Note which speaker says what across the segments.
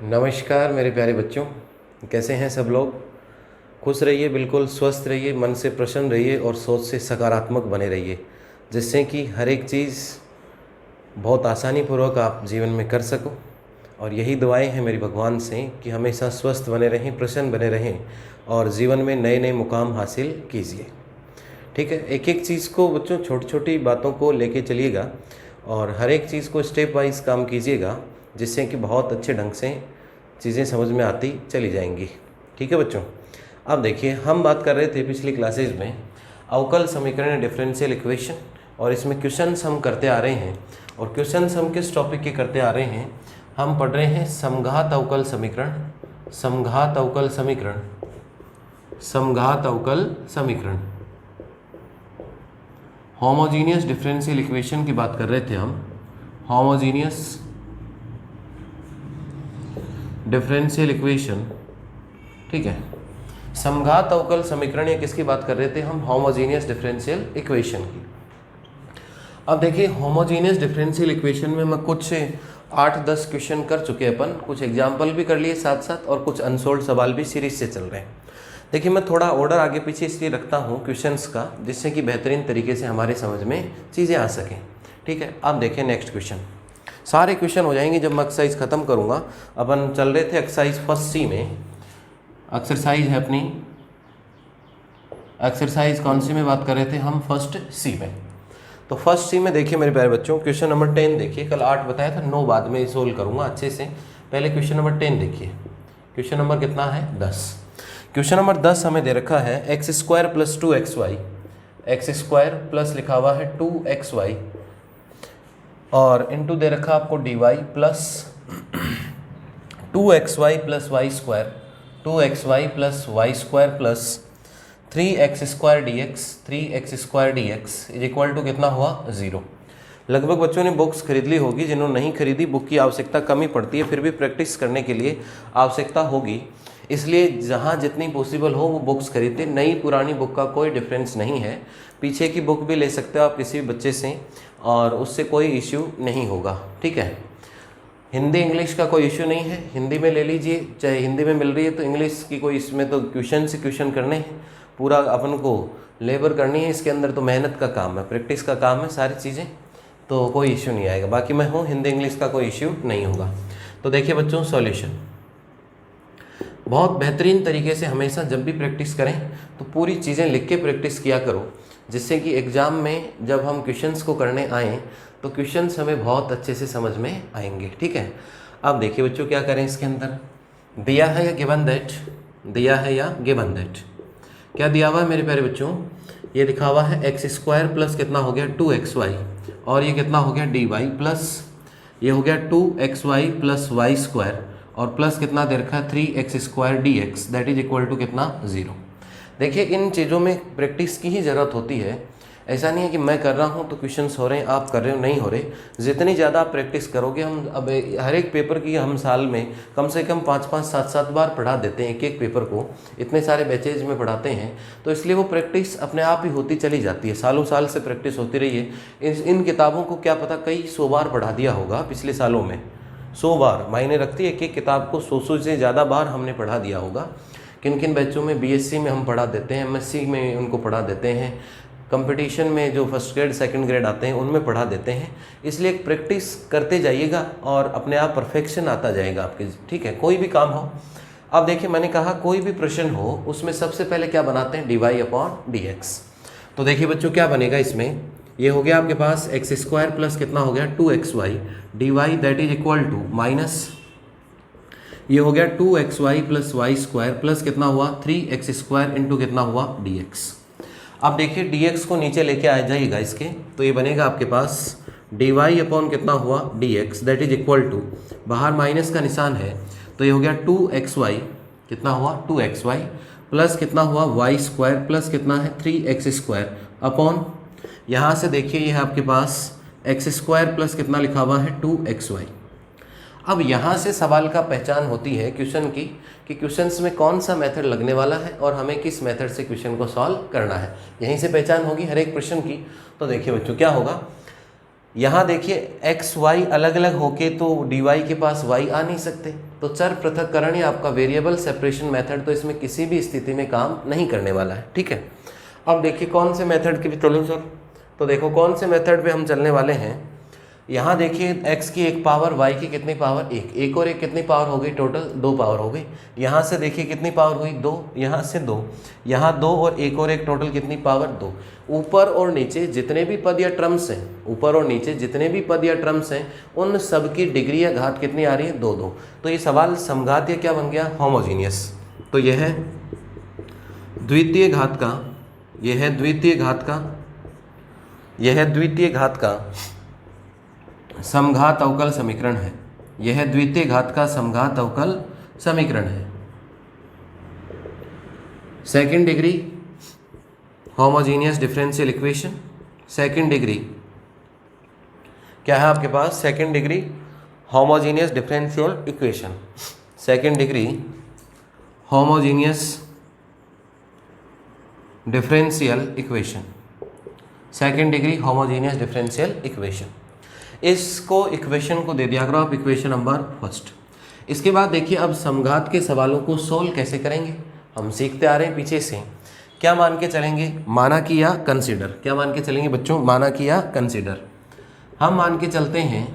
Speaker 1: नमस्कार मेरे प्यारे बच्चों, कैसे हैं सब लोग। खुश रहिए, बिल्कुल स्वस्थ रहिए, मन से प्रसन्न रहिए और सोच से सकारात्मक बने रहिए, जिससे कि हर एक चीज़ बहुत आसानी पूर्वक आप जीवन में कर सको। और यही दुआएं हैं मेरी भगवान से कि हमेशा स्वस्थ बने रहें, प्रसन्न बने रहें और जीवन में नए नए मुकाम हासिल कीजिए। ठीक है, एक एक चीज़ को बच्चों, छोटी छोटी बातों को लेके चलिएगा और हर एक चीज़ को स्टेप वाइज काम कीजिएगा, जिससे कि बहुत अच्छे ढंग से चीज़ें समझ में आती चली जाएंगी। ठीक है बच्चों, अब देखिए, हम बात कर रहे थे पिछली क्लासेज में अवकल समीकरण डिफरेंशियल इक्वेशन, और इसमें क्वेश्चंस हम करते आ रहे हैं। और क्वेश्चंस हम किस टॉपिक के करते आ रहे हैं? हम पढ़ रहे हैं समघात अवकल समीकरण, समघात अवकल समीकरण, समघात अवकल समीकरण, होमोजीनियस डिफरेंशियल इक्वेशन की बात कर रहे थे हम। होमोजीनियस डिफरेंशियल इक्वेशन, ठीक है। समघात अवकल समीकरण या किसकी बात कर रहे थे हम? होमोजीनियस डिफरेंशियल इक्वेशन की। अब देखिए, होमोजीनियस डिफरेंशियल इक्वेशन में मैं कुछ से 8-10 क्वेश्चन कर चुके अपन, कुछ एग्जाम्पल भी कर लिए साथ साथ, और कुछ अनसोल्ड सवाल भी सीरीज से चल रहे हैं। देखिए, मैं थोड़ा ऑर्डर आगे पीछे इसलिए रखता हूँ क्वेश्चंस का, जिससे कि बेहतरीन तरीके से हमारे समझ में चीज़ें आ सकें। ठीक है, अब देखें नेक्स्ट क्वेश्चन। सारे क्वेश्चन हो जाएंगे जब मैं एक्सरसाइज ख़त्म करूँगा। अपन चल रहे थे एक्सरसाइज फर्स्ट सी में। एक्सरसाइज है अपनी, एक्सरसाइज कौन सी में बात कर रहे थे हम? फर्स्ट सी में। तो फर्स्ट सी में देखिए मेरे प्यारे बच्चों, क्वेश्चन नंबर 10 देखिए। कल 8 बताया था, 9 बाद में सोल्व करूँगा अच्छे से। पहले क्वेश्चन नंबर 10 देखिए। क्वेश्चन नंबर कितना है? 10। क्वेश्चन नंबर 10 हमें दे रखा है x² + 2xy, x² प्लस लिखा हुआ है 2xy, और इनटू दे रखा आपको dy plus 2xy + y², 2xy + y² plus 3x² dx, 3x² dx is equal to कितना हुआ? 0। लगभग बच्चों ने बुक्स खरीद ली होगी। जिन्होंने नहीं खरीदी, बुक की आवश्यकता कम ही पड़ती है, फिर भी प्रैक्टिस करने के लिए आवश्यकता होगी, इसलिए जहाँ जितनी पॉसिबल हो वो बुक्स खरीदते। नई पुरानी बुक का कोई डिफरेंस नहीं है। पीछे की बुक भी ले सकते हो आप किसी भी बच्चे से, और उससे कोई इश्यू नहीं होगा। ठीक है, हिंदी इंग्लिश का कोई इश्यू नहीं है, हिंदी में ले लीजिए, चाहे हिंदी में मिल रही है तो इंग्लिश की कोई, इसमें तो क्वेश्चन से क्वेश्चन करने हैं, पूरा अपन को लेबर करनी है इसके अंदर, तो मेहनत का काम है, प्रैक्टिस का काम है सारी चीज़ें, तो कोई इश्यू नहीं आएगा। बाकी मैं हूँ, हिंदी इंग्लिश का कोई इश्यू नहीं होगा। तो देखिए बच्चों, सॉल्यूशन बहुत बेहतरीन तरीके से हमेशा जब भी प्रैक्टिस करें तो पूरी चीज़ें लिख के प्रैक्टिस किया करो, जिससे कि एग्ज़ाम में जब हम क्वेश्चंस को करने आएँ तो क्वेश्चंस हमें बहुत अच्छे से समझ में आएंगे। ठीक है, अब देखिए बच्चों, क्या करें इसके अंदर? दिया है या गिवन दैट, दिया है या गिवन दैट, क्या दिया हुआ है मेरे प्यारे बच्चों? ये लिखा हुआ है x² प्लस कितना हो गया? 2xy, और ये कितना हो गया? dy प्लस ये हो गया 2xy + y², और प्लस कितना दे रखा है? 3x² dx, that is equal to कितना? 0। देखिए, इन चीज़ों में प्रैक्टिस की ही ज़रूरत होती है। ऐसा नहीं है कि मैं कर रहा हूँ तो क्वेश्चंस हो रहे हैं, आप कर रहे हो, नहीं हो रहे। जितनी ज़्यादा आप प्रैक्टिस करोगे, हम अब हर एक पेपर की हम साल में कम से कम 5-5, 7-7 बार पढ़ा देते हैं एक एक पेपर को, इतने सारे बैचेज में पढ़ाते हैं, तो इसलिए वो प्रैक्टिस अपने आप ही होती चली जाती है। सालों साल से प्रैक्टिस होती रही है। इन किताबों को क्या पता कई 100 बार पढ़ा दिया होगा पिछले सालों में। 100 बार मायने रखती है, एक एक किताब को 100 से ज़्यादा बार हमने पढ़ा दिया होगा। किन किन बच्चों में बीएससी में हम पढ़ा देते हैं, एमएससी में उनको पढ़ा देते हैं, कंपटीशन में जो फर्स्ट ग्रेड सेकंड ग्रेड आते हैं उनमें पढ़ा देते हैं। इसलिए एक प्रैक्टिस करते जाइएगा और अपने आप परफेक्शन आता जाएगा आपके। ठीक है, कोई भी काम हो। अब देखिए, मैंने कहा कोई भी प्रश्न हो उसमें सबसे पहले क्या बनाते हैं? dy/dx। तो देखिए बच्चों, क्या बनेगा इसमें? ये हो गया आपके पास x² प्लस कितना हो गया? 2xy dy, that is equal to minus ये हो गया 2xy + y² प्लस कितना हुआ? 3x² इंटू कितना हुआ? dx। अब देखिए, dx को नीचे लेके आ जाइएगा इसके, तो ये बनेगा आपके पास dy/ कितना हुआ? dx, that is equal to, बाहर माइनस का निशान है तो ये हो गया 2xy, कितना हुआ? 2xy प्लस कितना हुआ? y² प्लस कितना है? 3x² अपॉन, यहाँ से देखिए ये है आपके पास x² प्लस कितना लिखा हुआ है? 2xy। अब यहाँ से सवाल का पहचान होती है क्वेश्चन की, कि क्वेश्चंस में कौन सा मेथड लगने वाला है और हमें किस मेथड से क्वेश्चन को सॉल्व करना है। यहीं से पहचान होगी हर एक प्रश्न की। तो देखिए बच्चों, क्या होगा, यहाँ देखिए एक्स वाई अलग अलग होके तो डी वाई के पास वाई आ नहीं सकते, तो चर पृथक्करण या आपका वेरिएबल सेपरेशन मेथड तो इसमें किसी भी स्थिति में काम नहीं करने वाला है, ठीक है। अब देखिए कौन से मेथड के भी चलो सर, तो देखो कौन से मेथड पे हम चलने वाले हैं। यहाँ देखिए x की एक पावर, y की कितनी पावर, एक और एक कितनी पावर हो गई, टोटल 2 पावर हो गई। यहाँ से देखिए कितनी पावर हुई, 2, यहाँ से 2, यहाँ 2 और एक टोटल कितनी पावर, 2। ऊपर और नीचे जितने भी पद या टर्म्स हैं, ऊपर और नीचे जितने भी पद या टर्म्स हैं, उन सब की डिग्री या घात कितनी आ रही है, 2 2। तो ये सवाल समघात या क्या बन गया, होमोजीनियस। तो यह है द्वितीय घात का, यह है द्वितीय घात का, यह है द्वितीय घात का समघात अवकल समीकरण है। यह द्वितीय घात का समघात अवकल समीकरण है। Second degree homogeneous differential equation, second degree क्या है आपके पास, second degree homogeneous differential equation, second degree homogeneous differential equation, second degree homogeneous differential equation. इसको इक्वेशन को दे दिया करो आप इक्वेशन नंबर फर्स्ट। इसके बाद देखिए अब समघात के सवालों को सोल्व कैसे करेंगे, हम सीखते आ रहे हैं पीछे से। क्या मान के चलेंगे, माना कि या कंसीडर, क्या मान के चलेंगे बच्चों, माना कि या कंसीडर। हम मान के चलते हैं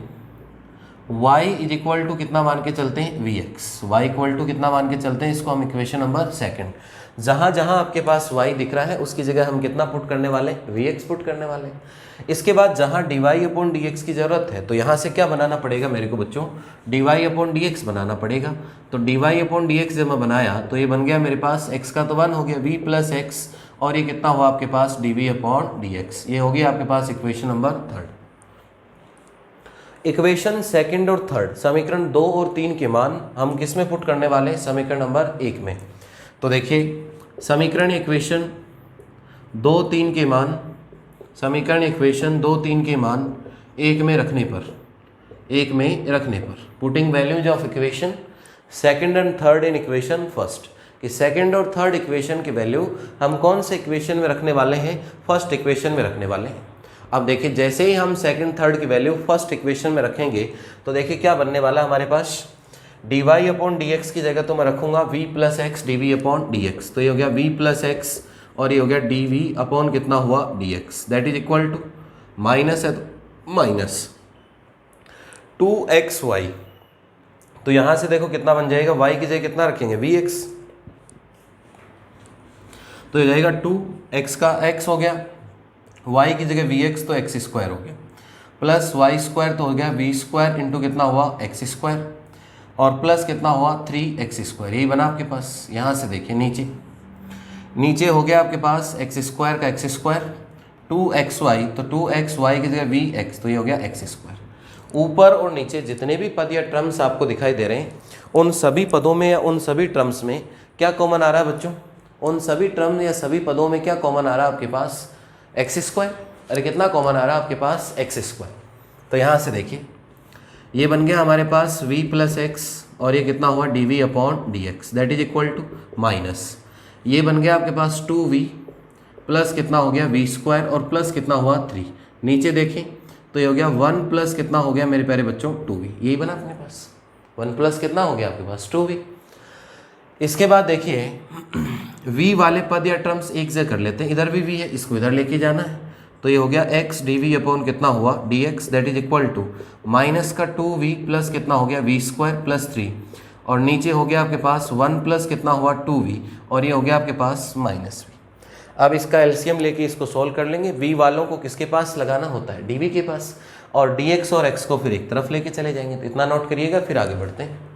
Speaker 1: y इज इक्वल टू कितना मान के चलते हैं, vx, y इक्वल टू कितना मान के चलते हैं, इसको हम इक्वेशन नंबर सेकंड, जहाँ जहाँ आपके पास y दिख रहा है उसकी जगह हम कितना पुट करने वाले हैं, vx पुट करने वाले हैं। इसके बाद जहाँ dy अपॉन dx की ज़रूरत है तो यहाँ से क्या बनाना पड़ेगा मेरे को बच्चों, dy अपॉन dx बनाना पड़ेगा। तो dy अपॉन dx जब मैं बनाया तो ये बन गया मेरे पास, x का तो 1 हो गया, v प्लस एक्स, और ये कितना हुआ आपके पास, dv अपॉन dx। ये हो गया आपके पास equation number third. Equation second और थर्ड, समीकरण 2 और 3 के मान हम किस में पुट करने वाले हैं, समीकरण नंबर 1 में। तो देखिए समीकरण इक्वेशन 2 3 के मान, समीकरण इक्वेशन 2 3 के मान 1 में रखने पर, 1 में रखने पर putting values of equation second and third in equation first, कि सेकंड और थर्ड इक्वेशन की वैल्यू हम कौन से इक्वेशन में रखने वाले हैं, फर्स्ट इक्वेशन में रखने वाले हैं। अब देखिए जैसे ही हम सेकंड थर्ड की वैल्यू फर्स्ट इक्वेशन में रखेंगे तो देखिए क्या बनने वाला हमारे पास, dy अपॉन dx की जगह तो मैं रखूंगा v plus x dv upon dx। तो ये हो गया v प्लस एक्स और ये हो गया dv अपॉन कितना हुआ dx, that is equal to minus है तो माइनस 2xy। तो यहां से देखो कितना बन जाएगा, y की जगह कितना रखेंगे vx, तो ये जाएगा 2x का x हो गया, y की जगह vx तो x स्क्वायर हो गया, प्लस वाई स्क्वायर तो हो गया v स्क्वायर इंटू कितना हुआ x स्क्वायर, और प्लस कितना हुआ 3x स्क्वायर। यही बना आपके पास। यहाँ से देखिए नीचे, नीचे हो गया आपके पास x स्क्वायर का x स्क्वायर, 2xy तो 2xy की जगह vx तो ये हो गया x स्क्वायर। ऊपर और नीचे जितने भी पद या टर्म्स आपको दिखाई दे रहे हैं उन सभी पदों में या उन सभी टर्म्स में क्या कॉमन आ रहा है बच्चों, उन सभी टर्म या सभी पदों में क्या कॉमन आ रहा है आपके पास, एक्स स्क्वायर। अरे कितना कॉमन आ रहा है आपके पास, एक्स स्क्वायर। तो यहाँ से देखिए ये बन गया हमारे पास v प्लस एक्स और ये कितना हुआ dv upon dx, that is equal to minus, ये बन गया आपके पास 2v प्लस कितना हो गया v स्क्वायर और प्लस कितना हुआ 3। नीचे देखें तो ये हो गया 1 प्लस कितना हो गया मेरे प्यारे बच्चों 2v, यही बना अपने पास, 1 प्लस कितना हो गया आपके पास 2v। इसके बाद देखिए v वाले पद या टर्म्स एक जगह कर लेते हैं, इधर भी v है इसको इधर लेके जाना है, तो ये हो गया x dv अपॉन कितना हुआ dx, that is equal to minus का 2v प्लस कितना हो गया v स्क्वायर प्लस 3, और नीचे हो गया आपके पास 1 प्लस कितना हुआ 2v और ये हो गया आपके पास माइनस v। अब इसका एलसीएम लेके इसको सॉल्व कर लेंगे। v वालों को किसके पास लगाना होता है, dv के पास, और dx और x को फिर एक तरफ लेके चले जाएंगे। तो इतना नोट करिएगा, फिर आगे बढ़ते हैं।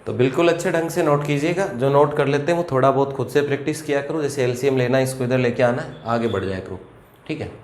Speaker 1: तो बिल्कुल अच्छे ढंग से नोट कीजिएगा, जो नोट कर लेते हैं वो थोड़ा बहुत खुद से प्रैक्टिस किया करो, जैसे एलसीएम लेना है इसको इधर लेके आना है, आगे बढ़ जाया करो, ठीक है।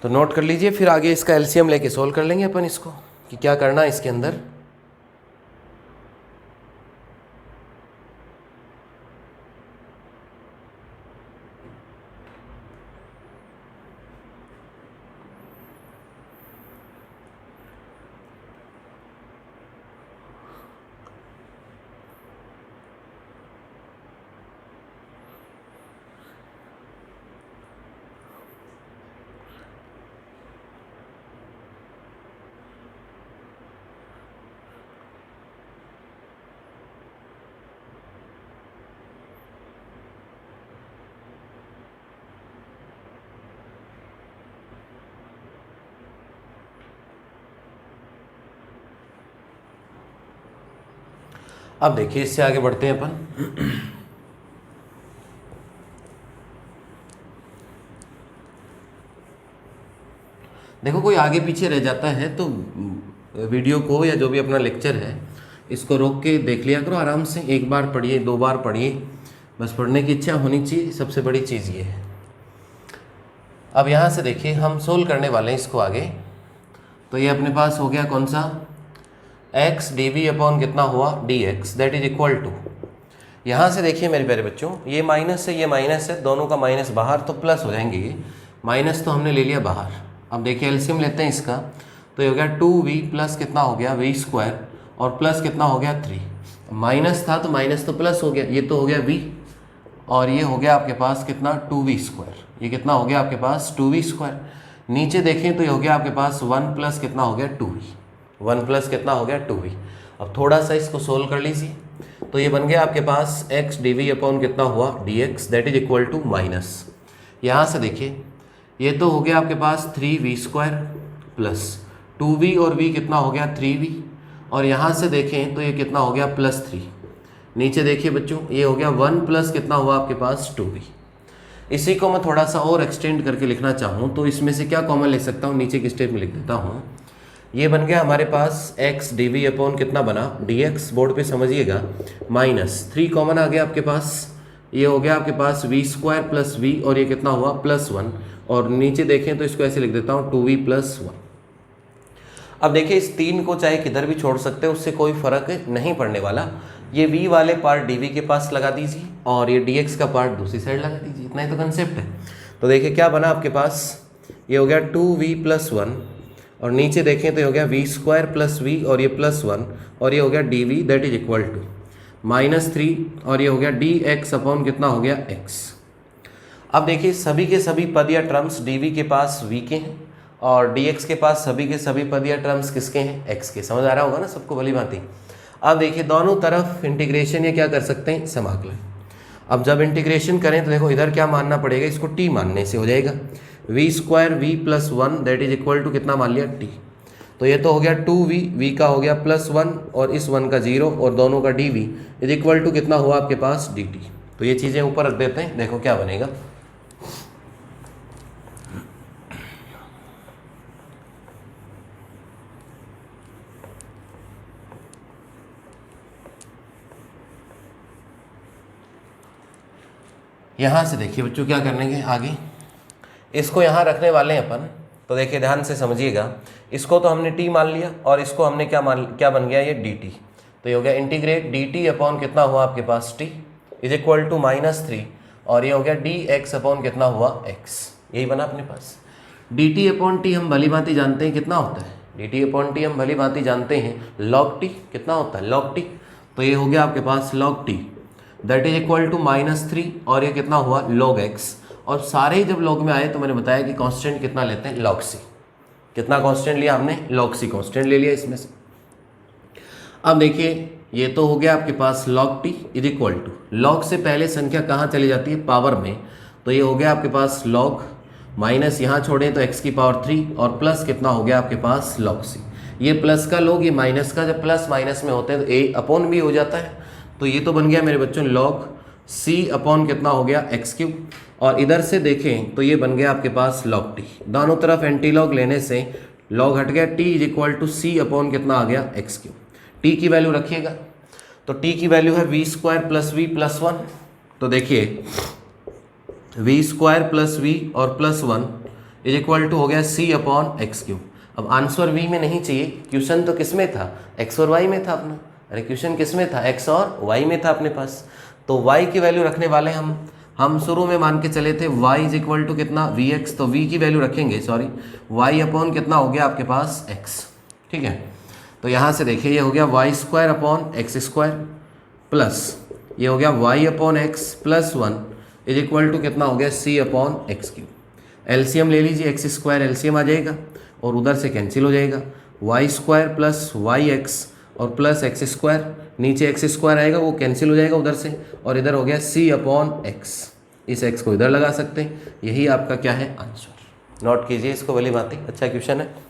Speaker 1: तो नोट कर लीजिए, फिर आगे इसका एलसीएम लेके सोल्व कर लेंगे अपन इसको कि क्या करना है इसके अंदर। अब देखिए इससे आगे बढ़ते हैं अपन। देखो कोई आगे पीछे रह जाता है तो वीडियो को या जो भी अपना लेक्चर है इसको रोक के देख लिया करो आराम से, एक बार पढ़िए 2 बार पढ़िए, बस पढ़ने की इच्छा होनी चाहिए, सबसे बड़ी चीज़ ये है। अब यहाँ से देखिए हम सोल्व करने वाले हैं इसको आगे। तो ये अपने पास हो गया कौन सा, x dv अपॉन कितना हुआ dx, that is equal to, यहाँ से देखिए मेरे प्यारे बच्चों, ये माइनस है ये माइनस है, दोनों का माइनस बाहर तो प्लस हो जाएंगे, ये माइनस तो हमने ले लिया बाहर। अब देखिए एलसीएम लेते हैं इसका, तो ये हो गया 2v प्लस कितना हो गया v स्क्वायर और प्लस कितना हो गया 3, माइनस था तो माइनस तो प्लस हो गया, ये तो हो गया v और ये हो गया आपके पास कितना 2v स्क्वायर, ये कितना हो गया आपके पास 2v स्क्वायर। नीचे देखें तो ये हो गया आपके पास 1 प्लस कितना हो गया 2v, 1 प्लस कितना हो गया 2v। अब थोड़ा सा इसको सोल्व कर लीजिए, तो ये बन गया आपके पास x dv अपॉन कितना हुआ dx, that is equal to minus, यहाँ से देखिए ये तो हो गया आपके पास 3v स्क्वायर प्लस 2v और v कितना हो गया 3v, और यहाँ से देखें तो ये कितना हो गया प्लस 3। नीचे देखिए बच्चों ये हो गया 1 प्लस कितना हुआ आपके पास 2v। इसी को मैं थोड़ा सा और एक्सटेंड करके लिखना चाहूँ तो इसमें से क्या कॉमन ले सकता हूँ, नीचे की स्टेप में लिख देता हूँ। ये बन गया हमारे पास x dv अपॉन कितना बना dx, बोर्ड पे समझिएगा, माइनस 3 कॉमन आ गया आपके पास, ये हो गया आपके पास v स्क्वायर प्लस v और ये कितना हुआ प्लस 1, और नीचे देखें तो इसको ऐसे लिख देता हूँ 2v प्लस 1। अब देखिए इस 3 को चाहे किधर भी छोड़ सकते हैं, उससे कोई फर्क नहीं पड़ने वाला। ये v वाले पार्ट dv के पास लगा दीजिए और ये dx का पार्ट दूसरी साइड लगा दीजिए, इतना ही तो कंसेप्ट है। तो देखिए क्या बना आपके पास, ये हो गया 2v प्लस 1 और नीचे देखें तो ये हो गया v स्क्वायर प्लस v और ये प्लस 1 और ये हो गया dv that is equal to minus 3 और ये हो गया dx अपॉन कितना हो गया x। अब देखिए सभी के सभी पद या टर्म्स dv के पास v के हैं और dx के पास सभी के सभी पद या टर्म्स किसके हैं, x के। समझ आ रहा होगा ना सबको भली भांति। अब देखिए दोनों तरफ इंटीग्रेशन या क्या कर सकते हैं, समाकलन। अब जब इंटीग्रेशन करें तो देखो इधर क्या मानना पड़ेगा, इसको t मानने से हो जाएगा, v square v plus 1 that is equal to कितना मान लिया t। तो ये तो हो गया 2v, v का हो गया प्लस 1 और इस 1 का 0 और दोनों का dv इज इक्वल टू कितना हुआ आपके पास dt। तो ये चीज़ें ऊपर रख देते हैं, देखो क्या बनेगा। यहाँ से देखिए बच्चों क्या करने आगे, इसको यहाँ रखने वाले हैं अपन। तो देखिए ध्यान से समझिएगा, इसको तो हमने t मान लिया और इसको हमने क्या बन गया ये dt। तो ये हो गया इंटीग्रेट dt अपॉन कितना हुआ आपके पास t इज इक्वल टू -3 और ये हो गया dx अपॉन कितना हुआ x, यही बना अपने पास। dt अपॉन t हम भली भांति जानते हैं कितना होता है, dt अपॉन t हम भली भांति जानते हैं log t कितना होता है log t। तो ये हो गया आपके पास log t that is equal to -3 और ये कितना हुआ log x, और सारे जब log में आए तो मैंने बताया कि कांस्टेंट कितना लेते हैं log c। कितना कांस्टेंट लिया हमने, log c कांस्टेंट ले लिया इसमें से, अब देखिए ये तो हो गया आपके पास log t is equal to, log से पहले संख्या कहाँ चली जाती है, पावर में, तो ये हो गया आपके पास log, माइनस यहाँ छोड़ें तो x की पावर 3 और प्लस कितना हो गया आपके पास log c। ये प्लस का log, ये माइनस का, जब प्लस माइनस में होते हैं तो a अपॉन भी हो जाता है, तो ये तो बन गया मेरे बच्चों log c अपॉन कितना हो गया एक्स क्यूब, और इधर से देखें तो ये बन गया आपके पास log t, दोनों तरफ एंटी लॉग लेने से log हट गया, t is equal to c upon कितना आ गया एक्स क्यूब। t की वैल्यू रखिएगा, तो t की वैल्यू है v square plus v plus 1, तो देखिए वी स्क्वायर प्लस वी और प्लस 1 इज इक्वल टू हो गया c अपॉन एक्स क्यूब। अब आंसर v में नहीं चाहिए, क्वेश्चन तो किस में था, x और y में था अपना, अरे क्वेश्चन किस में था, x और y में था अपने पास, तो y की वैल्यू रखने वाले हम शुरू में मान के चले थे y इज इक्वल टू कितना vx, तो v की वैल्यू रखेंगे, सॉरी y अपॉन कितना हो गया आपके पास x, ठीक है। तो यहाँ से देखिए ये हो गया y square upon x square plus ये हो गया y upon x plus 1 is equal to कितना हो गया c upon x cube. LCM ले लीजिए, एक्स स्क्वायर एलसीएम आ जाएगा और उधर से कैंसिल हो जाएगा, y square plus y x और प्लस एक्स स्क्वायर, नीचे एक्स स्क्वायर आएगा वो कैंसिल हो जाएगा उधर से, और इधर हो गया सी अपॉन एक्स, इस एक्स को इधर लगा सकते हैं, यही आपका क्या है आंसर। नोट कीजिए इसको भली बात, अच्छा क्वेश्चन है।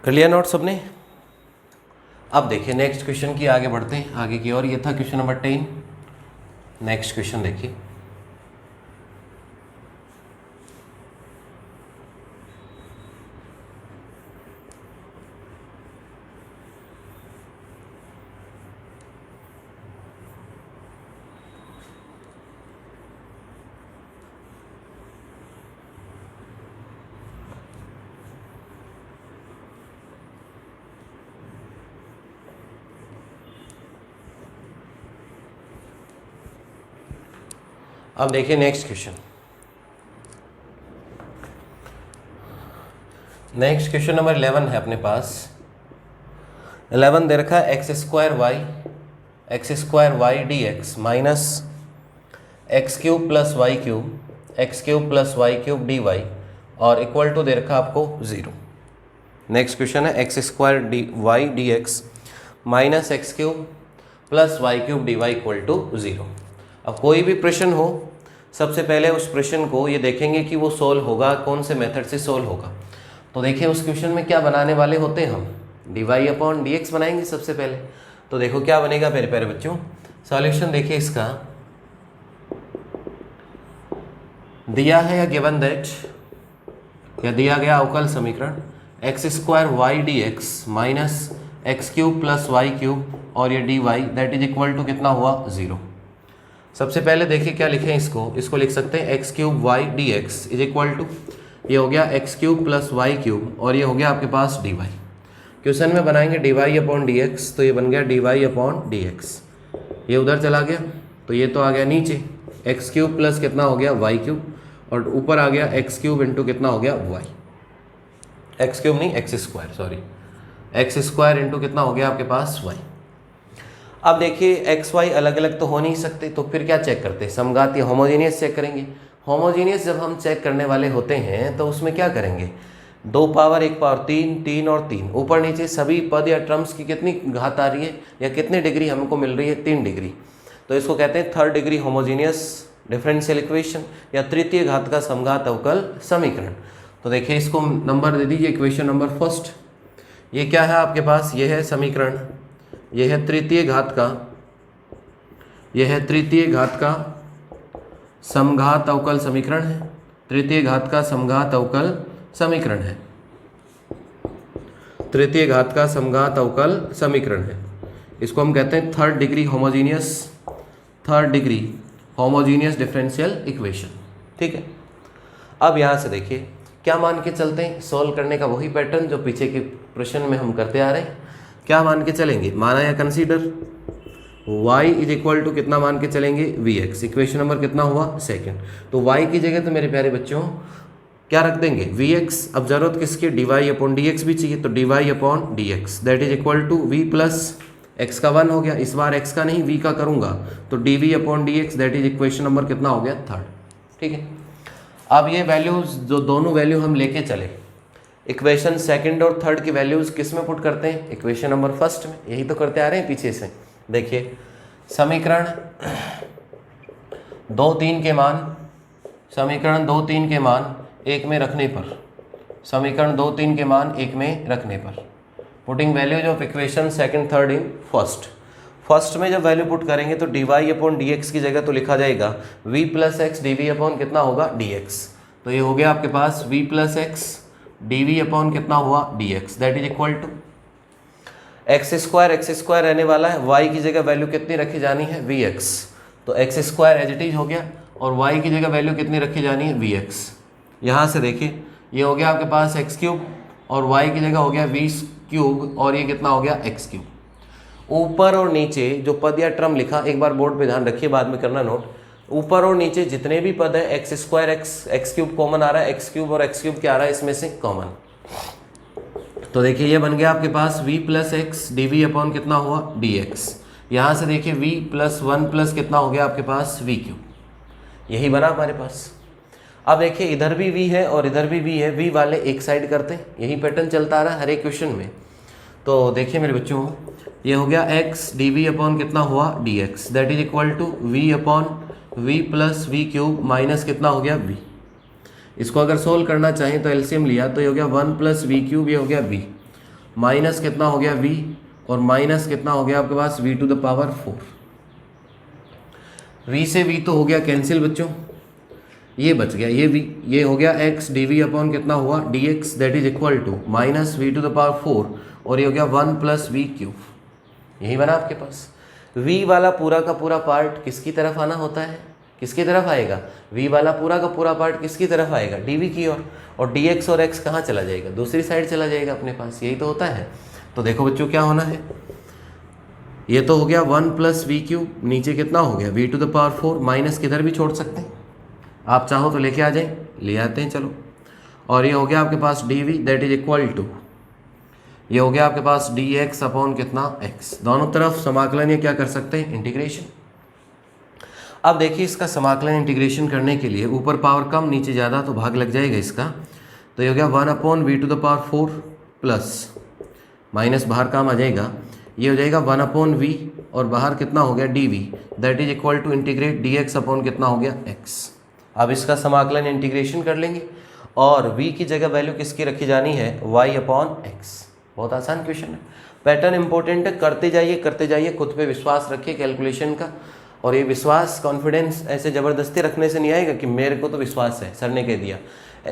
Speaker 1: कर लिया नोट सबने। अब देखिए नेक्स्ट क्वेश्चन की आगे बढ़ते हैं आगे की ओर, ये था क्वेश्चन नंबर 10। नेक्स्ट क्वेश्चन देखिए, अब देखिए next question. Next question number 11 है अपने पास। 11 दे रखा है x square y d x minus x cube plus y cube d y और इक्वल टू दे रखा आपको 0। नेक्स्ट क्वेश्चन है x square d y d x minus x cube plus y cube d y equal to 0। अब कोई भी प्रश्न हो, सबसे पहले उस प्रश्न को ये देखेंगे कि वो सोल्व होगा कौन से मेथड से सोल्व होगा। तो देखिए उस क्वेश्चन में क्या बनाने वाले होते हैं हम, d y upon d x बनाएंगे सबसे पहले। तो देखो क्या बनेगा मेरे प्यारे बच्चों, सॉल्यूशन देखिए इसका दिया है या गिवन दैट, या दिया गया अवकल समीकरण x square y d x minus x cube plus y cube और ये d y that is equal to कितना हुआ 0। सबसे पहले देखिए क्या लिखें इसको लिख सकते हैं x cube y d x is equal to, ये हो गया x cube plus y cube और ये हो गया आपके पास डी वाई। क्वेश्चन में बनाएंगे d y upon d x, तो ये बन गया d y upon d x, ये उधर चला गया तो ये तो आ गया नीचे एक्स क्यूब प्लस कितना हो गया वाई क्यूब और ऊपर आ गया एक्स क्यूब इंटू कितना हो गया वाई, एक्स क्यूब नहीं x square, sorry x square into कितना हो गया आपके पास वाई। अब देखिए एक्स वाई अलग अलग तो हो नहीं सकते, तो फिर क्या चेक करते हैं, समघात या होमोजीनियस चेक करेंगे। होमोजीनियस जब हम चेक करने वाले होते हैं तो उसमें क्या करेंगे, 2 पावर 1 पावर 3 3 और 3 ऊपर नीचे सभी पद या टर्म्स की कितनी घात आ रही है या कितनी डिग्री हमको मिल रही है, 3 डिग्री। तो इसको कहते हैं third degree homogeneous differential equation या तृतीय घात का समघात अवकल समीकरण। तो देखिए इसको नंबर दे दीजिए, इक्वेशन नंबर फर्स्ट, ये क्या है आपके पास, ये है समीकरण, ये है तृतीय घात का, यह है तृतीय घात का समघात अवकल समीकरण है, तृतीय घात का समघात अवकल समीकरण है, तृतीय घात का समघात अवकल समीकरण है। इसको हम कहते हैं third degree homogeneous differential equation. ठीक है, अब यहाँ से देखिए क्या मान के चलते हैं, सोल्व करने का वही पैटर्न जो पीछे के प्रश्न में हम करते आ रहे हैं। क्या मान के चलेंगे, माना या consider y is equal to कितना मान के चलेंगे vx, इक्वेशन नंबर कितना हुआ सेकंड। तो y की जगह तो मेरे प्यारे बच्चों क्या रख देंगे vx, अब जरूरत किसकी dy अपॉन dx भी चाहिए, तो dy upon dx that is equal to v plus x का 1 हो गया, इस बार x का नहीं v का करूंगा तो dv upon dx that is equation number कितना हो गया थर्ड। ठीक है, अब ये वैल्यूज जो दोनों वैल्यू हम लेके चले, इक्वेशन सेकंड और थर्ड की वैल्यूज किस में पुट करते हैं, इक्वेशन नंबर फर्स्ट में, यही तो करते आ रहे हैं पीछे से। देखिए समीकरण 2 3 के मान, समीकरण 2 3 के मान 1 में रखने पर, समीकरण 2 3 के मान 1 में रखने पर putting values of equation second third in first में जब वैल्यू पुट करेंगे तो d y upon d x की जगह तो लिखा जाएगा v plus x d v upon कितना होगा डी एक्स। तो ये हो गया आपके पास v plus x d v upon कितना हुआ d x that is equal to x square रहने वाला है, y की जगह वैल्यू कितनी रखी जानी है vx, तो x square as it is हो गया और y की जगह वैल्यू कितनी रखी जानी है vx। यहाँ से देखिए ये हो गया आपके पास एक्स क्यूब और y की जगह हो गया v क्यूब और ये कितना हो गया एक्स क्यूब। ऊपर और नीचे जो पद या टर्म लिखा, एक बार बोर्ड पे ध्यान रखिए, बाद में करना नोट, ऊपर और नीचे जितने भी पद है x square x cube common आ रहा है, एक्स क्यूब और एक्स क्यूब क्या आ रहा है इसमें से कॉमन। तो देखिए ये बन गया आपके पास v plus x d v upon कितना हुआ डी एक्स। यहाँ से देखिए v प्लस 1 प्लस कितना हो गया आपके पास v क्यूब, यही बना हमारे पास। अब देखिए इधर भी v है और इधर भी v है, v वाले एक साइड करते हैं, यही पैटर्न चलता आ रहा है हर एक क्वेश्चन में। तो देखिए मेरे बच्चों ये हो गया x डी वी अपॉन कितना हुआ d x that is equal to v upon v plus v cube minus कितना हो गया v। इसको अगर सोल्व करना चाहें तो एलसीएम लिया तो ये हो गया 1 प्लस वी क्यूब, ये हो गया v माइनस कितना हो गया v और माइनस कितना हो गया आपके पास v to the power 4। v से v तो हो गया कैंसिल बच्चों, ये बच गया ये v, ये हो गया x डी वी अपॉन कितना हुआ d x that is equal to minus v to the power 4 और ये हो गया 1 प्लस वी क्यूब, यही बना आपके पास। v वाला पूरा का पूरा पार्ट किसकी तरफ आना होता है, किसकी तरफ आएगा, v वाला पूरा का पूरा पार्ट किसकी तरफ आएगा dv की ओर, और dx और x कहाँ चला जाएगा, दूसरी साइड चला जाएगा अपने पास, यही तो होता है। तो देखो बच्चों क्या होना है, ये तो हो गया 1 प्लस वी क्यूब, नीचे कितना हो गया v to the power 4, minus किधर भी छोड़ सकते हैं, आप चाहो तो लेके आ जाए, ले आते हैं चलो। और ये हो गया आपके पास dv that is equal to, ये हो गया आपके पास dx अपॉन कितना x, दोनों तरफ समाकलन ये क्या कर सकते हैं इंटीग्रेशन। अब देखिए इसका समाकलन इंटीग्रेशन करने के लिए ऊपर पावर कम नीचे ज़्यादा तो भाग लग जाएगा इसका, तो ये हो गया 1 upon v to the power 4 plus minus बाहर काम आ जाएगा, ये हो जाएगा 1/v और बाहर कितना हो गया dv, that is equal to integrate dx upon कितना हो गया x। अब इसका समाकलन इंटीग्रेशन कर लेंगे और v की जगह वैल्यू किसकी रखी जानी है, y अपॉन x। बहुत आसान क्वेश्चन है, पैटर्न इंपॉर्टेंट है, करते जाइए, खुद पे विश्वास रखिए कैलकुलेशन का। और ये विश्वास कॉन्फिडेंस ऐसे ज़बरदस्ती रखने से नहीं आएगा कि मेरे को तो विश्वास है, सर ने कह दिया।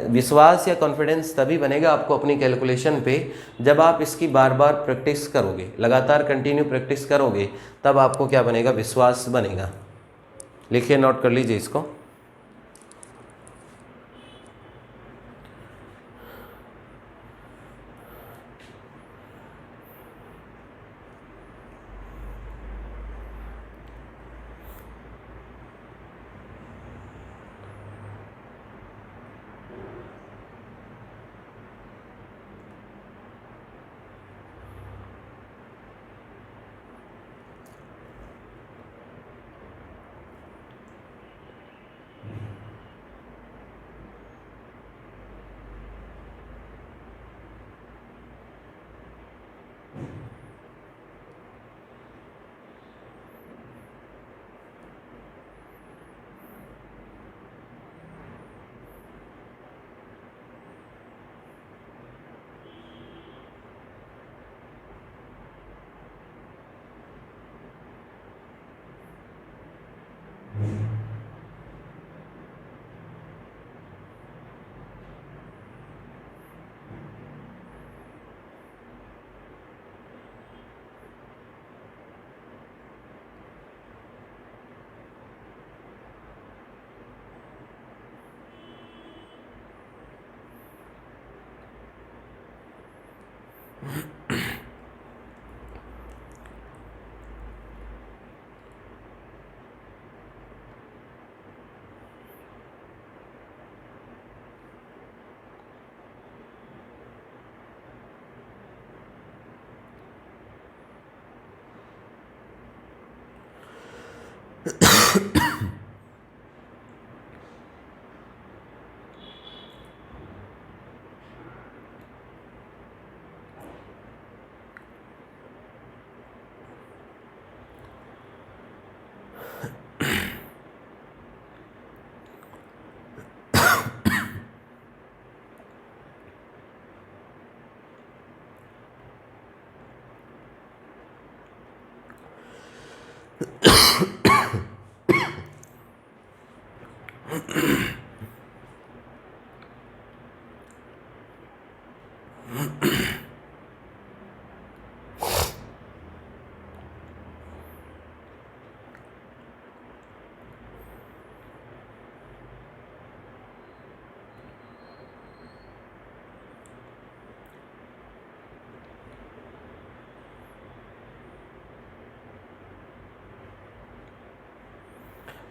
Speaker 1: विश्वास या कॉन्फिडेंस तभी बनेगा आपको अपनी कैलकुलेशन पे जब आप इसकी बार बार प्रैक्टिस करोगे, लगातार कंटिन्यू प्रैक्टिस करोगे, तब आपको क्या बनेगा, विश्वास बनेगा। लिखिए, नोट कर लीजिए इसको।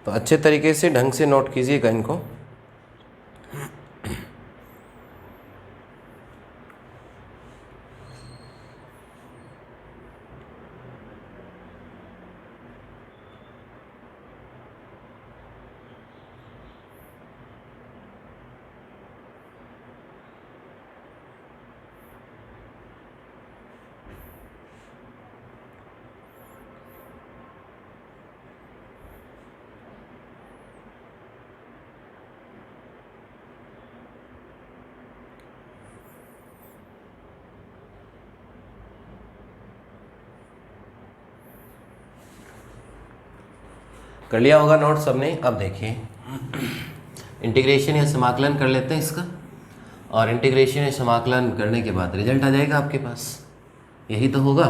Speaker 1: तो अच्छे तरीके से ढंग से नोट कीजिएगा इनको। कर लिया होगा नोट सबने। अब देखिए इंटीग्रेशन या समाकलन कर लेते हैं इसका, और इंटीग्रेशन या समाकलन करने के बाद रिजल्ट आ जाएगा आपके पास, यही तो होगा।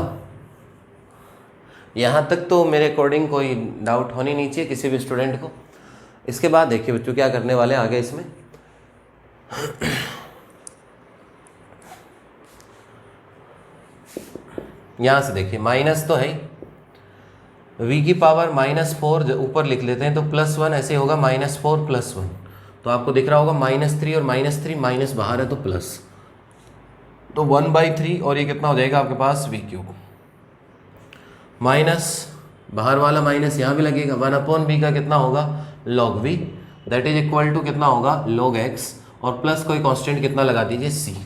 Speaker 1: यहाँ तक तो मेरे अकॉर्डिंग कोई डाउट होनी नहीं चाहिए किसी भी स्टूडेंट को। इसके बाद देखिए बच्चों क्या करने वाले आगे इसमें। यहाँ से देखिए माइनस तो है, v की पावर -4 ऊपर लिख लेते हैं तो +1 ऐसे होगा, -4 + 1, तो आपको दिख रहा होगा -3 और -3, माइनस बाहर है तो प्लस, तो 1/3 और ये कितना हो जाएगा आपके पास v³ माइनस बाहर वाला माइनस यहाँ भी लगेगा, 1/v का कितना होगा log v, that is equal to कितना होगा log x, और प्लस कोई कांस्टेंट कितना लगा दीजिए c।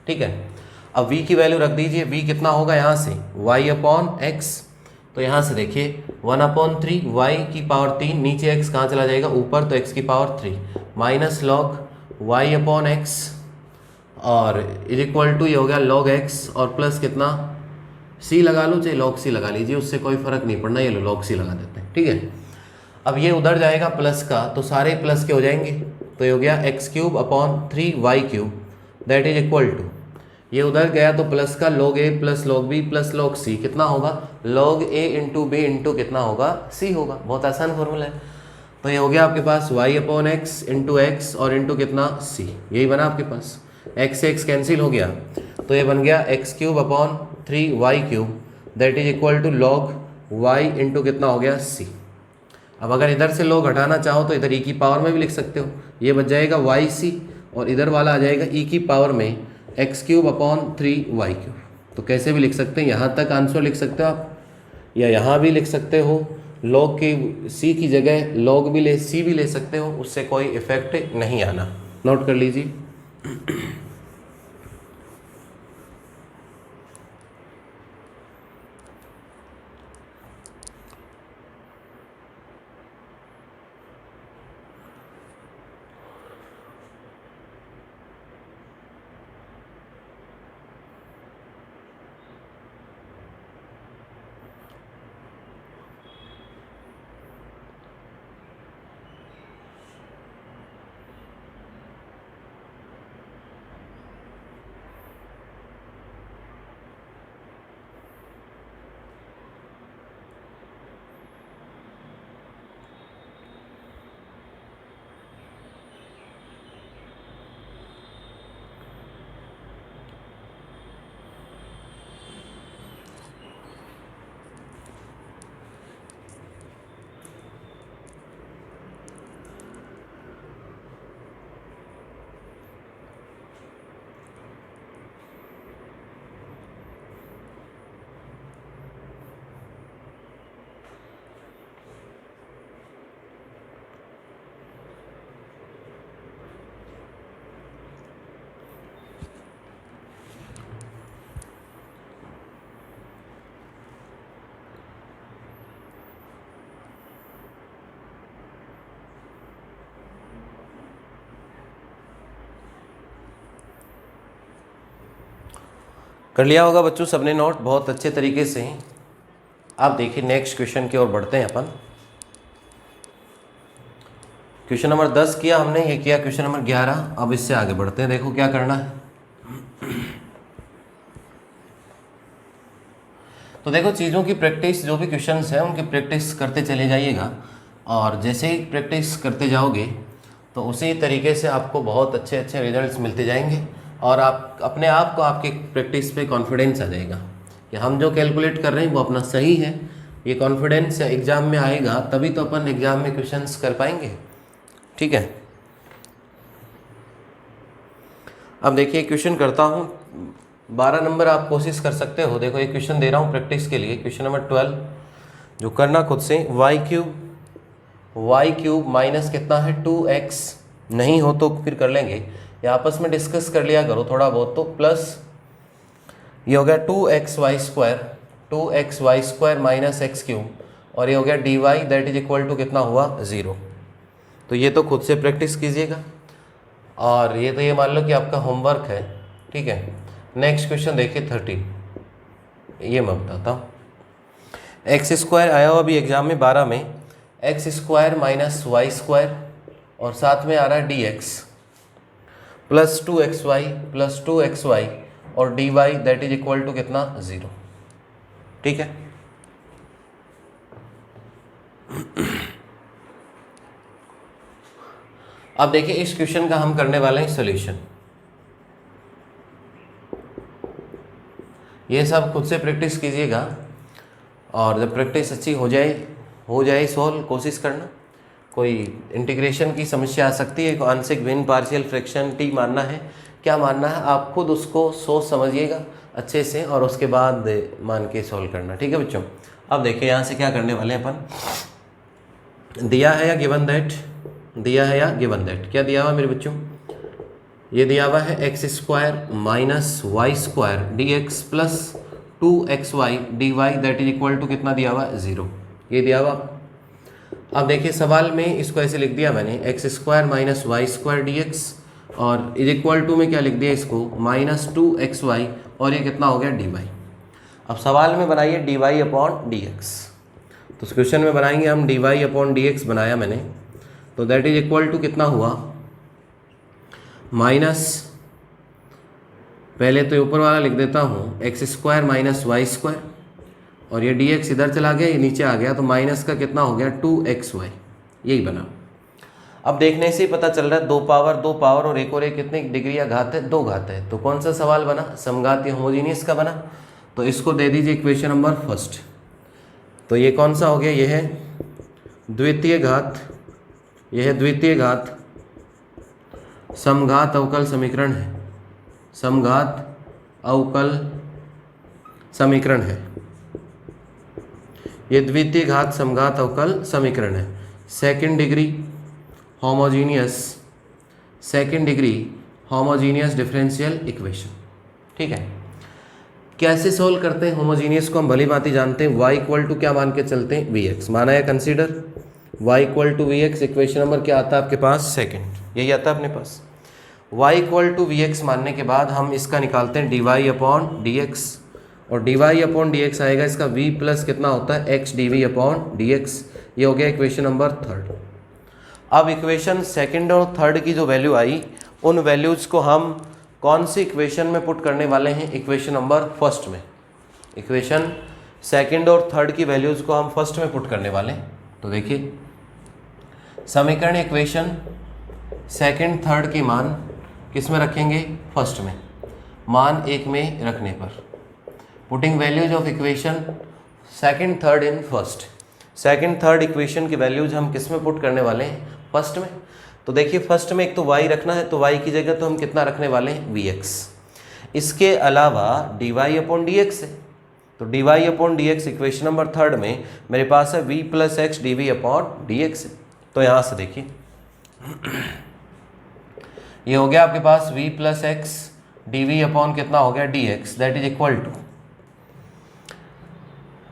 Speaker 1: ठीक है, अब v की वैल्यू रख दीजिए, v कितना होगा यहाँ से y अपॉन एक्स, तो यहाँ से देखिए 1/3 y की पावर 3, नीचे x कहाँ चला जाएगा ऊपर, तो x की power 3 minus log y upon x और इज इक्वल टू ये हो गया लॉग x और प्लस कितना c लगा लो, चाहे लॉग c लगा लीजिए, उससे कोई फर्क नहीं पड़ना, ये लो लॉग c लगा देते हैं, ठीक है। अब ये उधर जाएगा प्लस का, तो सारे प्लस के हो जाएंगे, तो ये हो गया x³ upon 3y³ that is equal to, ये उधर गया तो प्लस का log a plus log b plus log c कितना होगा log a into b into कितना होगा c होगा। बहुत आसान फॉर्मूला है। तो ये हो गया आपके पास y upon x into x और इंटू कितना c, यही बना आपके पास। x से x कैंसिल हो गया, तो ये बन गया x³ upon 3y³ that is equal to log y into कितना हो गया c। अब अगर इधर से log हटाना चाहो तो इधर e की पावर में भी लिख सकते हो, ये बच जाएगा yc और इधर वाला आ जाएगा e की पावर में x³ अपॉन 3y³। तो कैसे भी लिख सकते हैं, यहाँ तक आंसर लिख सकते हो आप, या यहाँ भी लिख सकते हो, log की c की जगह log भी c भी ले सकते हो, उससे कोई इफेक्ट नहीं आना। नोट कर लीजिए। कर लिया होगा बच्चों सबने नोट बहुत अच्छे तरीके से। आप देखिए नेक्स्ट क्वेश्चन की ओर बढ़ते हैं अपन। क्वेश्चन नंबर 10 किया हमने, ये किया क्वेश्चन नंबर 11। अब इससे आगे बढ़ते हैं, देखो क्या करना है। तो देखो चीज़ों की प्रैक्टिस, जो भी क्वेश्चंस हैं उनकी प्रैक्टिस करते चले जाइएगा, और जैसे ही प्रैक्टिस करते जाओगे तो उसी तरीके से आपको बहुत अच्छे अच्छे रिजल्ट्स मिलते जाएंगे, और आप अपने आप को आपके प्रैक्टिस पे कॉन्फिडेंस आ जाएगा कि हम जो कैलकुलेट कर रहे हैं वो अपना सही है। ये कॉन्फिडेंस एग्ज़ाम में आएगा तभी तो अपन एग्ज़ाम में क्वेश्चंस कर पाएंगे, ठीक है। अब देखिए क्वेश्चन करता हूँ, 12 नंबर आप कोशिश कर सकते हो। देखो एक क्वेश्चन दे रहा हूँ प्रैक्टिस के लिए, क्वेश्चन नंबर 12 जो करना खुद से, y³ माइनस कितना है 2x, नहीं हो तो फिर कर लेंगे, ये आपस में डिस्कस कर लिया करो थोड़ा बहुत। तो प्लस ये हो गया 2xy² माइनस x³ और ये हो गया dy that is equal to कितना हुआ 0। तो ये तो खुद से प्रैक्टिस कीजिएगा, और ये तो ये मान लो कि आपका होमवर्क है, ठीक है। नेक्स्ट क्वेश्चन देखिए 13, ये मैं बताता हूँ। x² आया हुआ अभी एग्जाम में 12 में, x² माइनस y² और साथ में आ रहा है dx प्लस 2xy और dy that is equal to कितना 0, ठीक है। अब देखिए इस क्वेश्चन का हम करने वाले हैं सॉल्यूशन। ये सब खुद से प्रैक्टिस कीजिएगा, और जब प्रैक्टिस अच्छी हो जाए सॉल्व कोशिश करना। कोई इंटीग्रेशन की समस्या आ सकती है, आंशिक भिन्न पार्शियल फ्रैक्शन टी मानना है, क्या मानना है आप खुद उसको सोच समझिएगा अच्छे से, और उसके बाद मान के सॉल्व करना, ठीक है बच्चों। अब देखिए यहाँ से क्या करने वाले हैं अपन, दिया है या गिवन दैट, दिया है या गिवन दैट, क्या दिया हुआ मेरे बच्चों, ये दिया हुआ है x square minus y square d x plus 2xy dy that is equal to कितना दिया हुआ है 0, ये दिया हुआ। अब देखिए सवाल में इसको ऐसे लिख दिया मैंने x square minus y square d x और इज इक्वल टू में क्या लिख दिया इसको माइनस 2xy और ये कितना हो गया dy। अब सवाल में बनाइए dy अपॉन डी एक्स, तो इस क्वेश्चन में बनाएंगे हम dy अपॉन डी एक्स बनाया मैंने, तो दैट इज इक्वल टू कितना हुआ माइनस, पहले तो ऊपर वाला लिख देता हूँ x square minus y square और ये डी एक्स इधर चला गया, ये नीचे आ गया, तो माइनस का कितना हो गया 2xy, यही बना। अब देखने से ही पता चल रहा है दो पावर और एक कितनी डिग्री या घात है, 2 घात है। तो कौन सा सवाल बना, समघातीय होमोजीनियस का बना। तो इसको दे दीजिए इक्वेशन नंबर फर्स्ट। तो ये कौन सा हो गया, ये है द्वितीय घात, यह है द्वितीय घात समघात अवकल समीकरण है, समघात अवकल समीकरण है, ये द्वितीय घात समघात अवकल समीकरण है। Second degree homogeneous, second degree homogeneous differential equation. ठीक है, कैसे सोल्व करते हैं होमोजीनियस को हम भली भांति जानते हैं। y इक्वल टू क्या मान के चलते हैं vx, माना है consider y equal to vx। Equation number क्या आता है आपके पास, सेकंड, यही आता है अपने पास। y इक्वल टू vx मानने के बाद हम इसका निकालते हैं dy अपॉन dx और dy अपॉन dx आएगा इसका v प्लस कितना होता है x dv अपॉन dx, ये हो गया इक्वेशन नंबर थर्ड। अब इक्वेशन सेकंड और थर्ड की जो वैल्यू आई उन वैल्यूज को हम कौन सी इक्वेशन में पुट करने वाले हैं, इक्वेशन नंबर फर्स्ट में। इक्वेशन सेकंड और थर्ड की वैल्यूज को हम फर्स्ट में पुट करने वाले हैं। तो देखिए समीकरण इक्वेशन सेकंड थर्ड की मान किस में रखेंगे, फर्स्ट में, मान 1 में रखने पर। Putting values of equation second third in first, second third equation की वैल्यूज हम किस में पुट करने वाले हैं, फर्स्ट में। तो देखिए फर्स्ट में एक तो y रखना है, तो y की जगह तो हम कितना रखने वाले हैं vx, इसके अलावा dy अपॉन dx है, तो dy upon dx equation number third में मेरे पास है v plus x d v upon d x. तो यहाँ से देखिए ये हो गया आपके पास v plus x d v upon कितना हो गया d x, that is equal to,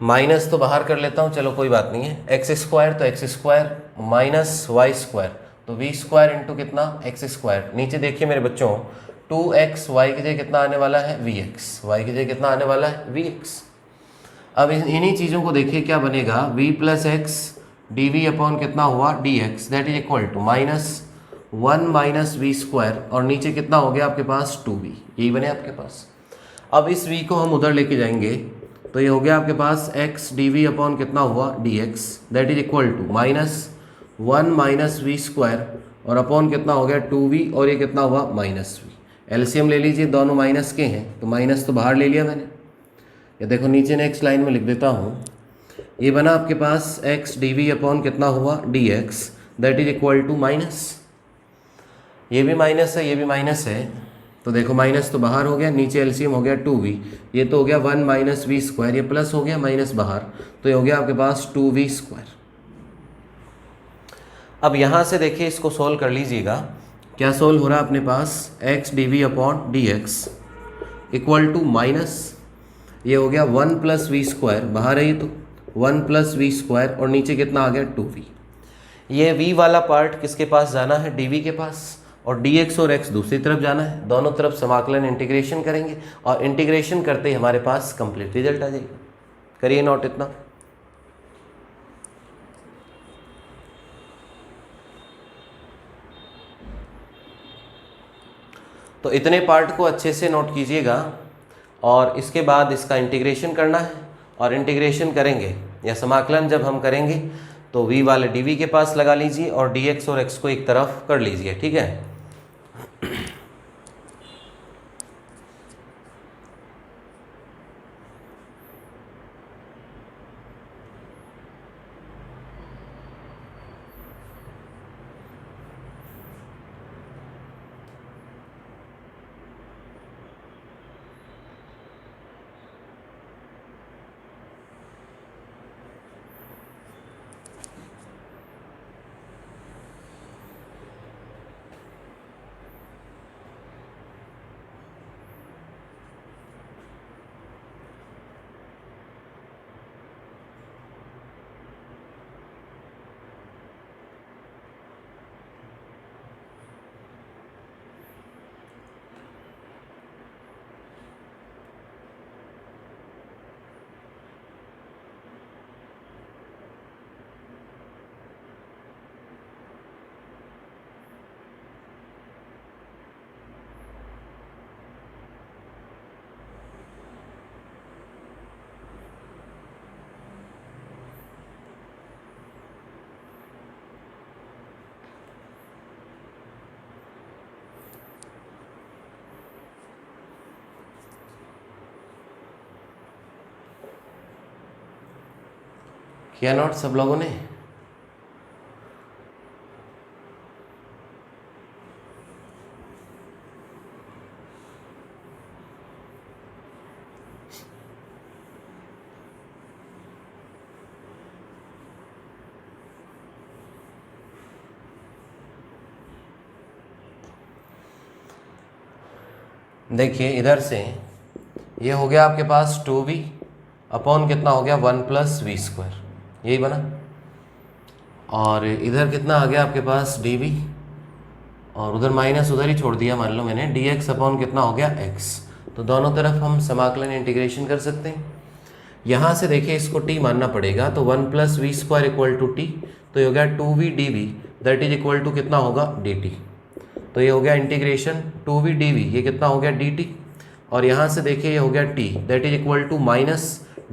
Speaker 1: minus तो बाहर कर लेता हूँ, चलो कोई बात नहीं है, एक्स स्क्वायर तो x square minus y square, तो वी स्क्वायर इंटू कितना एक्स स्क्वायर। नीचे देखिए मेरे बच्चों 2x y की जगह कितना आने वाला है vx, y की जगह कितना आने वाला है vx। अब इन्हीं चीज़ों को देखिए क्या बनेगा, v plus x d v upon कितना हुआ d x, that is equal to minus 1 minus v square और नीचे कितना हो गया आपके पास 2v, यही बने आपके पास। अब इस v को हम उधर लेके जाएंगे तो ये हो गया आपके पास x डी वी अपॉन कितना हुआ d x, that is equal to minus 1 minus v square और अपॉन कितना हो गया 2v और ये कितना हुआ माइनस v। एलसीएम ले लीजिए, दोनों माइनस के हैं तो माइनस तो बाहर ले लिया मैंने। ये देखो नीचे नेक्स्ट लाइन में लिख देता हूँ, ये बना आपके पास x डी वी अपॉन कितना हुआ d x, that is equal to minus, ये भी माइनस है ये भी माइनस है, तो देखो माइनस तो बाहर हो गया, नीचे एलसीएम हो गया 2v, ये तो हो गया 1 माइनस वी स्क्वायर, ये प्लस हो गया माइनस बाहर, तो ये हो गया आपके पास 2v स्क्वायर। अब यहाँ से देखिए इसको सोल्व कर लीजिएगा, क्या सोल्व हो रहा है अपने पास, x d v upon d x equal to minus, ये हो गया 1 प्लस वी स्क्वायर, बाहर है ये तो 1 प्लस वी स्क्वायर और नीचे कितना आ गया 2v। ये v वाला पार्ट किसके पास जाना है, dv के पास, और dx और x दूसरी तरफ जाना है, दोनों तरफ समाकलन इंटीग्रेशन करेंगे और इंटीग्रेशन करते ही हमारे पास कंप्लीट रिजल्ट आ जाएगा। करिए नोट इतना। तो इतने पार्ट को अच्छे से नोट कीजिएगा और इसके बाद इसका इंटीग्रेशन करना है और इंटीग्रेशन करेंगे या समाकलन जब हम करेंगे तो v वाले dv के पास लगा लीजिए और dx और x को एक तरफ कर लीजिए, ठीक है। किया नोट सब लोगों ने? देखिए इधर से ये हो गया आपके पास 2v अपॉन कितना हो गया 1 + v², यही बना। और इधर कितना आ गया आपके पास dv, और उधर माइनस उधर ही छोड़ दिया मान लो मैंने, dx अपॉन कितना हो गया x। तो दोनों तरफ हम समाकलन इंटीग्रेशन कर सकते हैं। यहाँ से देखिए इसको t मानना पड़ेगा, तो 1 + v² = t, तो ये हो गया 2v dv that is equal to कितना होगा dt। तो ये हो गया इंटीग्रेशन 2v dv, ये कितना हो गया dt। और यहाँ से देखिए ये हो गया t that is equal to minus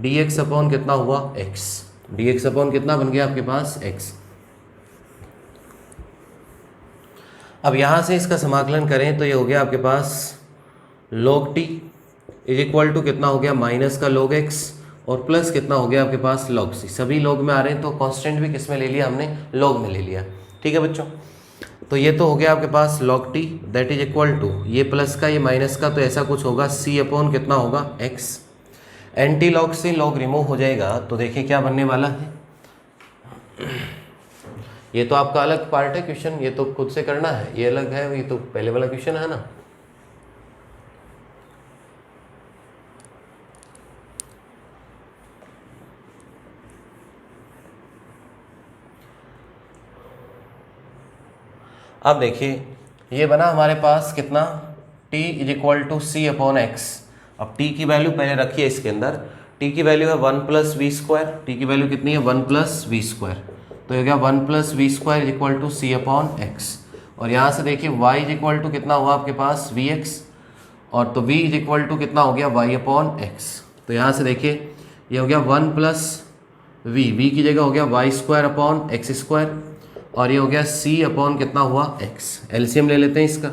Speaker 1: dx upon कितना हुआ x, dx अपॉन कितना बन गया आपके पास x। अब यहाँ से इसका समाकलन करें तो ये हो गया आपके पास log t is equal to कितना हो गया माइनस का log x और प्लस कितना हो गया आपके पास log c। सभी log में आ रहे हैं तो कांस्टेंट भी किस में ले लिया हमने, log में ले लिया। ठीक है बच्चों, तो ये तो हो गया आपके पास log t that is equal to ये प्लस का ये माइनस का, तो ऐसा कुछ होगा c अपॉन कितना होगा x। एंटी लॉग से log रिमूव हो जाएगा, तो देखिए क्या बनने वाला है। ये तो आपका अलग पार्ट है क्वेश्चन, ये तो खुद से करना है, ये अलग है, ये तो पहले वाला क्वेश्चन है ना। अब देखिए ये बना हमारे पास कितना t is equal to c upon x. अब t की वैल्यू पहले रखिए इसके अंदर, t की वैल्यू है 1 + v², t की वैल्यू कितनी है 1 + v², तो ये गया 1 + v² is equal to c upon x. और यहाँ से देखिए y इज इक्वल टू कितना हुआ आपके पास vx, और तो v इज इक्वल टू कितना हो गया y अपॉन x। तो यहाँ से देखिए ये हो गया 1 + v की जगह हो गया y² अपॉन x², और ये हो गया c अपॉन कितना हुआ x। एलसीएम ले लेते हैं इसका,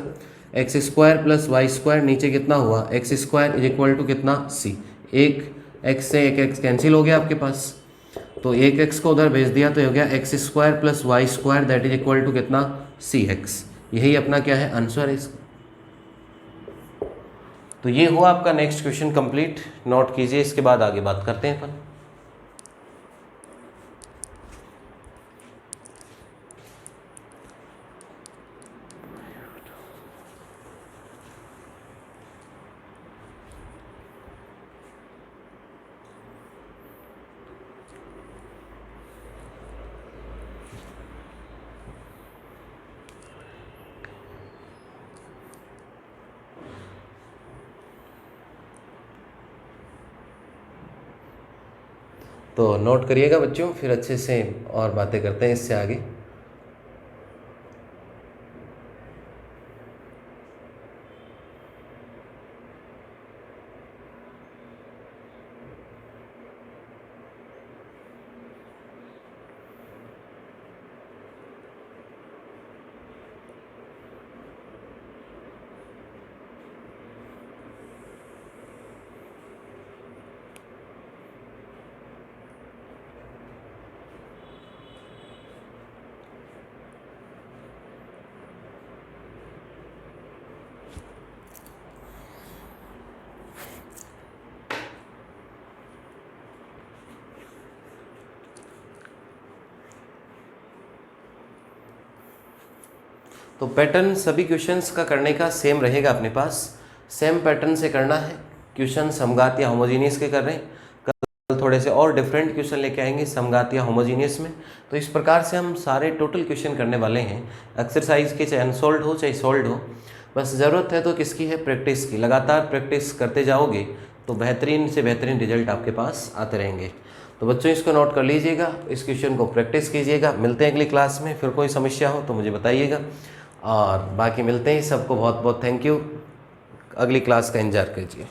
Speaker 1: x² + y², नीचे कितना हुआ x² इज इक्वल टू कितना c। एक x से एक x कैंसिल हो गया आपके पास, तो एक x को उधर भेज दिया, तो ये हो गया x² + y² that is equal to कितना cx। यही अपना क्या है आंसर है इसका। तो ये हुआ आपका नेक्स्ट क्वेश्चन कंप्लीट, नोट कीजिए, इसके बाद आगे बात करते हैं अपन। तो नोट करिएगा बच्चों, फिर अच्छे से और बातें करते हैं इससे आगे। तो पैटर्न सभी क्वेश्चंस का करने का सेम रहेगा अपने पास, सेम पैटर्न से करना है। क्वेश्चन समघात या होमोजीनियस के कर रहे हैं, कल थोड़े से और डिफरेंट क्वेश्चन लेके आएंगे समघात या होमोजीनियस में। तो इस प्रकार से हम सारे टोटल क्वेश्चन करने वाले हैं एक्सरसाइज के, चाहे अनसोल्ड हो चाहे सोल्ड हो। बस ज़रूरत है तो किसकी है, प्रैक्टिस की। लगातार प्रैक्टिस करते जाओगे तो बेहतरीन से बेहतरीन रिजल्ट आपके पास आते रहेंगे। तो बच्चों इसको नोट कर लीजिएगा, इस क्वेश्चन को प्रैक्टिस कीजिएगा। मिलते हैं अगली क्लास में, फिर कोई समस्या हो तो मुझे बताइएगा, और बाकी मिलते हैं। सबको बहुत बहुत थैंक यू, अगली क्लास का इंतजार कीजिए।